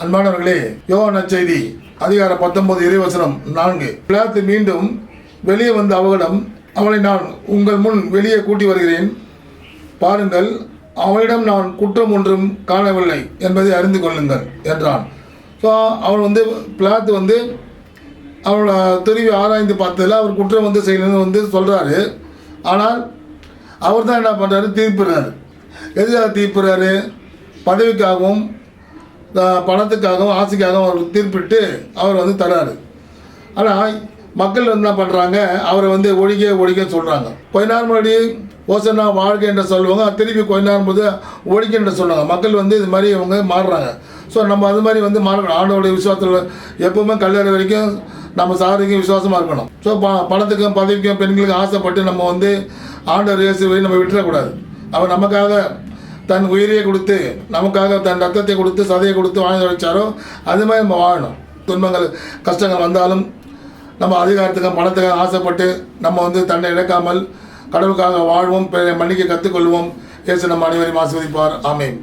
அன்பானவர்களே, யோவான் நற்செய்தி அதிகாரம் 19 இறைவசனம் 4. பிலாத்து மீண்டும் வெளியே வந்த அவளிடம், அவளை நான் உங்கள் முன் வெளியே கூட்டி வருகிறேன், பாருங்கள், அவளிடம் நான் குற்றம் ஒன்றும் காணவில்லை என்பதை அறிந்து கொள்ளுங்கள் என்றான். ஸோ அவள் பிலாத்து அவளை துருவி ஆராய்ந்து பார்த்ததில் அவர் குற்றம் செய்யணும்னு சொல்கிறாரு. ஆனால் அவர் தான் என்ன பண்ணுறாரு, தீர்ப்புறாரு. எதுக்காக தீர்ப்புறாரு? பதவிக்காகவும் பணத்துக்காகவும் ஆசைக்காகவும் அவர் தீர்ப்பிட்டு அவர் தராரு. ஆனால் மக்கள் என்ன பண்ணுறாங்க, அவரை ஒழிக்க சொல்கிறாங்க. கொஞ்ச நேரம் முன்னாடி ஓசனா வாழ்க்கை என்று சொல்லுவாங்க, திருப்பி கொஞ்ச நேரம் போது ஒழிக்க என்று சொல்லுவாங்க. மக்கள் இது மாதிரி அவங்க மாறுறாங்க. ஸோ நம்ம அது மாதிரி மாறணும். ஆண்டோடைய விசுவாசத்தில் எப்போவுமே கல்யாணம் வரைக்கும் நம்ம சாரிக்கும் விசுவாசமாக இருக்கணும். ஸோ பணத்துக்கும் பதவிக்கும் பெண்களுக்கும் ஆசைப்பட்டு நம்ம ஆண்டவர் இயேசுவை நம்ம விட்டுறக்கூடாது. அவர் நமக்காக தன் உயிரையே கொடுத்து, நமக்காக தன் ரத்தத்தை கொடுத்து, சதையை கொடுத்து வாழ்ந்து வச்சாரோ அது மாதிரி நம்ம வாழணும். துன்பங்கள் கஷ்டங்கள் வந்தாலும் நம்ம அதிகாரத்துக்கும் பணத்துக்காக ஆசைப்பட்டு நம்ம தன்னை இழக்காமல் கடவுளுக்காக வாழ்வோம், மன்னிக்க கற்றுக்கொள்வோம். இயேசு நம்ம அனைவரையும் ஆசீர்வதிப்பார். ஆமென்.